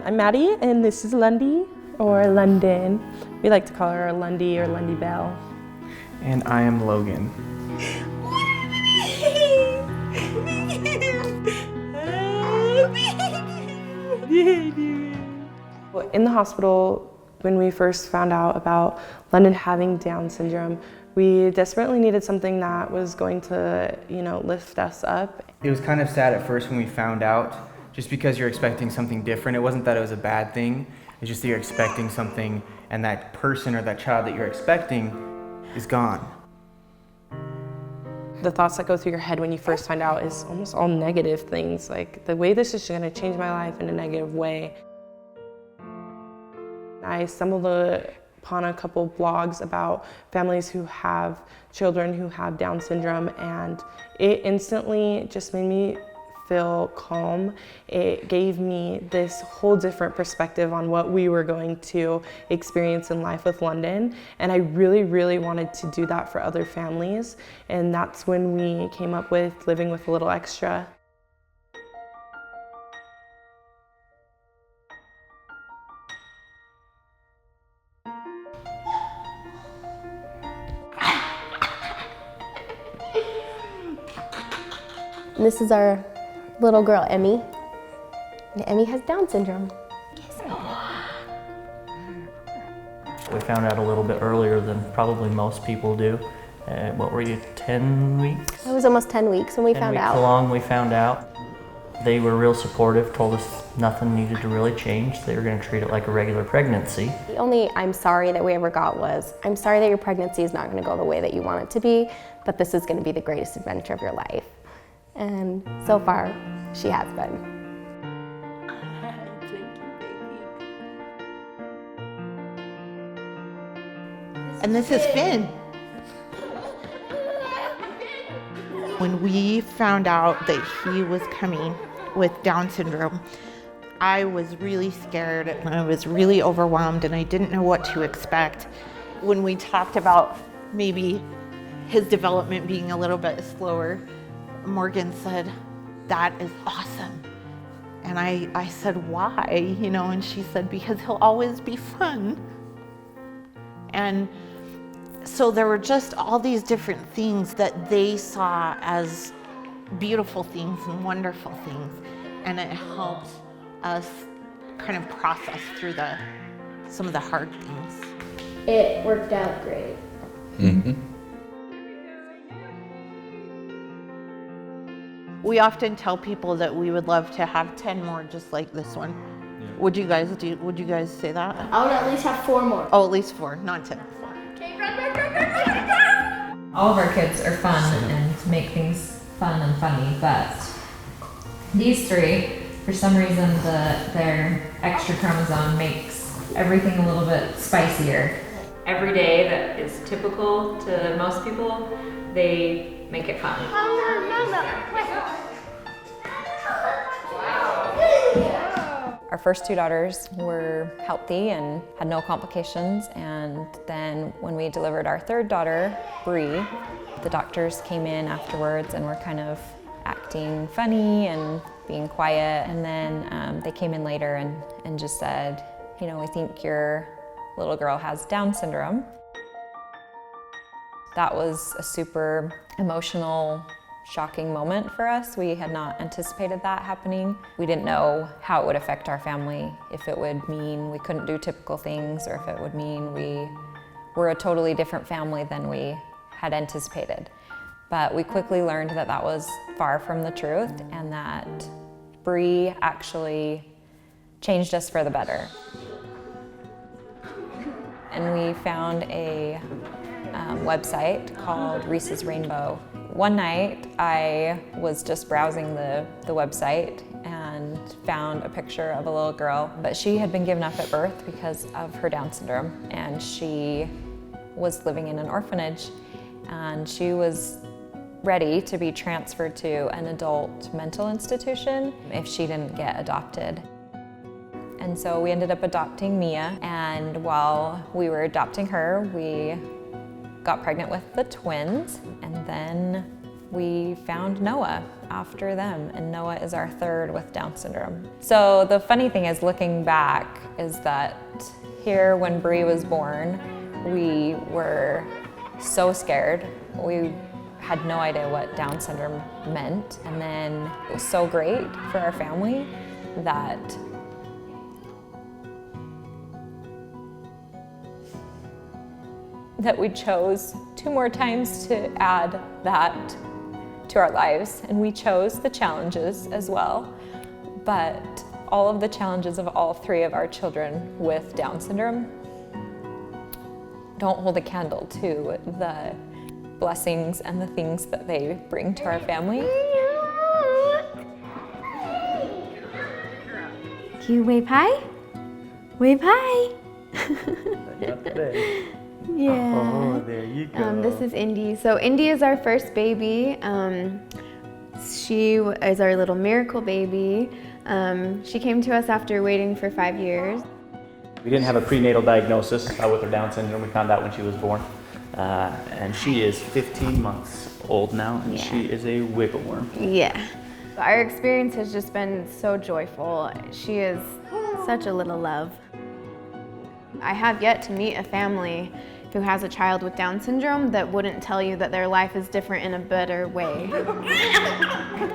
I'm Maddie, and this is Lundy, or London. We like to call her Lundy or Lundy Bell. And I am Logan. In the hospital, when we first found out about London having Down syndrome, we desperately needed something that was going to, lift us up. It was kind of sad at first when we found out, just because you're expecting something different. It wasn't that it was a bad thing, it's just that you're expecting something and that person or that child that you're expecting is gone. The thoughts that go through your head when you first find out is almost all negative things, like the way this is going to change my life in a negative way. I stumbled upon a couple blogs about families who have children who have Down syndrome, and it instantly just made me feel calm. It gave me this whole different perspective on what we were going to experience in life with London, and I really, really wanted to do that for other families, and that's when we came up with Living with a Little Extra. This is our little girl, Emmy. And Emmy has Down syndrome. We found out a little bit earlier than probably most people do. What were you, 10 weeks? It was almost 10 weeks when we found out. 10 weeks along, we found out. They were real supportive, told us nothing needed to really change. They were going to treat it like a regular pregnancy. The only I'm sorry that we ever got was, I'm sorry that your pregnancy is not going to go the way that you want it to be, but this is going to be the greatest adventure of your life. And so far, she has been. And this is Finn. When we found out that he was coming with Down syndrome, I was really scared and I was really overwhelmed and I didn't know what to expect. When we talked about maybe his development being a little bit slower, Morgan said, "That is awesome." And I said, "Why?" And she said, "Because he'll always be fun." And so there were just all these different things that they saw as beautiful things and wonderful things. And it helped us kind of process through some of the hard things. It worked out great. Mm-hmm. We often tell people that we would love to have 10 more just like this one. Yeah. Would you guys say that? I would at least have 4 more. Oh, at least 4, not 10. All of our kids are fun and make things fun and funny, but these 3, for some reason, their extra chromosome makes everything a little bit spicier. Every day that is typical to most people, they make it fun. Our first 2 daughters were healthy and had no complications, and then when we delivered our 3rd daughter, Bree, the doctors came in afterwards and were kind of acting funny and being quiet, and then they came in later and just said, "We think your little girl has Down syndrome." That was a super emotional, shocking moment for us. We had not anticipated that happening. We didn't know how it would affect our family, if it would mean we couldn't do typical things or if it would mean we were a totally different family than we had anticipated. But we quickly learned that that was far from the truth and that Bree actually changed us for the better. And we found a website called Reese's Rainbow. One night I was just browsing the website and found a picture of a little girl, but she had been given up at birth because of her Down syndrome, and she was living in an orphanage, and she was ready to be transferred to an adult mental institution if she didn't get adopted. And so we ended up adopting Mia, and while we were adopting her, we got pregnant with the twins, and then we found Noah after them, and Noah is our third with Down syndrome. So the funny thing is, looking back, is that here when Bree was born, we were so scared. We had no idea what Down syndrome meant, and then it was so great for our family that we chose 2 more times to add that to our lives, and we chose the challenges as well. But all of the challenges of all 3 of our children with Down syndrome don't hold a candle to the blessings and the things that they bring to our family. Can you wave hi? Wave hi! Yeah. Oh, there you go. This is Indy. So Indy is our first baby. She is our little miracle baby. She came to us after waiting for 5 years. We didn't have a prenatal diagnosis with her Down syndrome. We found out when she was born. And she is 15 months old now, and she is a wiggle worm. Yeah. Our experience has just been so joyful. She is such a little love. I have yet to meet a family who has a child with Down syndrome that wouldn't tell you that their life is different in a better way.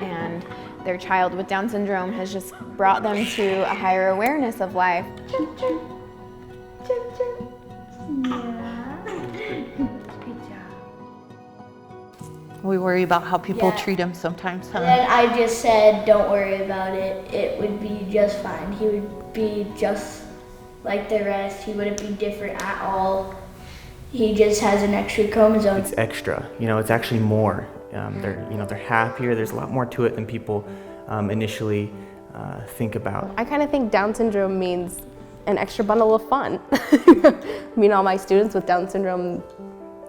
And their child with Down syndrome has just brought them to a higher awareness of life. We worry about how people treat him sometimes, huh? And then I just said, don't worry about it. It would be just fine. He would be just like the rest. He wouldn't be different at all. He just has an extra chromosome. It's extra, it's actually more. They're happier. There's a lot more to it than people initially think about. I kind of think Down syndrome means an extra bundle of fun. I mean, all my students with Down syndrome,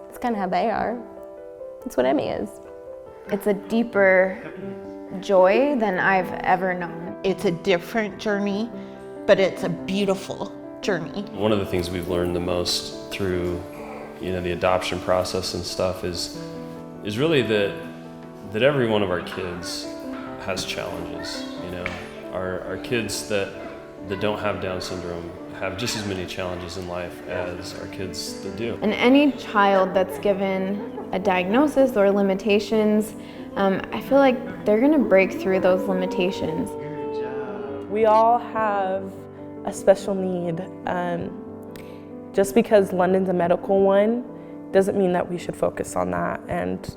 it's kind of how they are. That's what Emmy is. It's a deeper joy than I've ever known. It's a different journey, but it's a beautiful journey. One of the things we've learned the most through the adoption process and stuff is really that every one of our kids has challenges. Our kids that don't have Down syndrome have just as many challenges in life as our kids that do. And any child that's given a diagnosis or limitations, I feel like they're gonna break through those limitations. We all have a special need. Just because London's a medical one doesn't mean that we should focus on that. And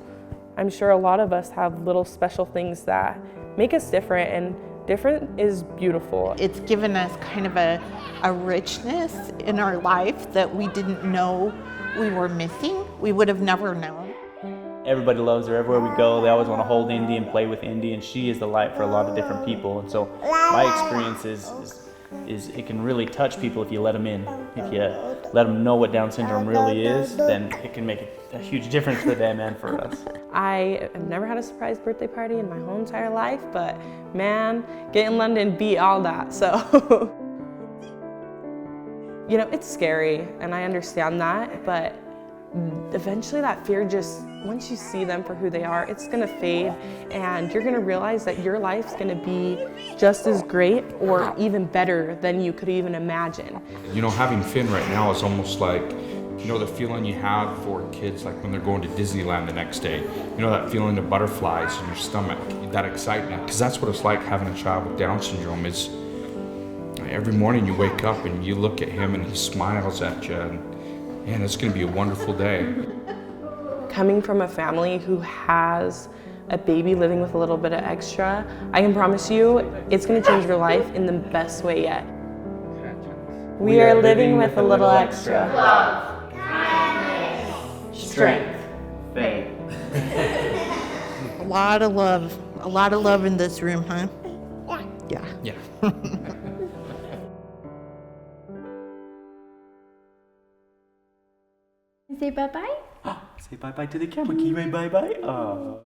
I'm sure a lot of us have little special things that make us different, and different is beautiful. It's given us kind of a richness in our life that we didn't know we were missing. We would have never known. Everybody loves her. Everywhere we go, they always want to hold Indy and play with Indy, and she is the light for a lot of different people. And so my experience is it can really touch people if you let them in. If you let them know what Down syndrome really is, then it can make a huge difference for them and for us. I have never had a surprise birthday party in my whole entire life, but man, getting London beat all that, so. It's scary, and I understand that, but eventually that fear once you see them for who they are, it's gonna fade, and you're gonna realize that your life's gonna be just as great or even better than you could even imagine. Having Finn right now is almost like, the feeling you have for kids like when they're going to Disneyland the next day. That feeling of butterflies in your stomach, that excitement, because that's what it's like having a child with Down syndrome. Is every morning you wake up and you look at him and he smiles at you, and it's going to be a wonderful day. Coming from a family who has a baby living with a little bit of extra, I can promise you it's going to change your life in the best way yet. We are living with a little extra. Love, kindness, Strength. Faith. A lot of love in this room, huh? Yeah. Yeah. Say bye-bye. Say bye-bye to the camera. Can you wave bye-bye?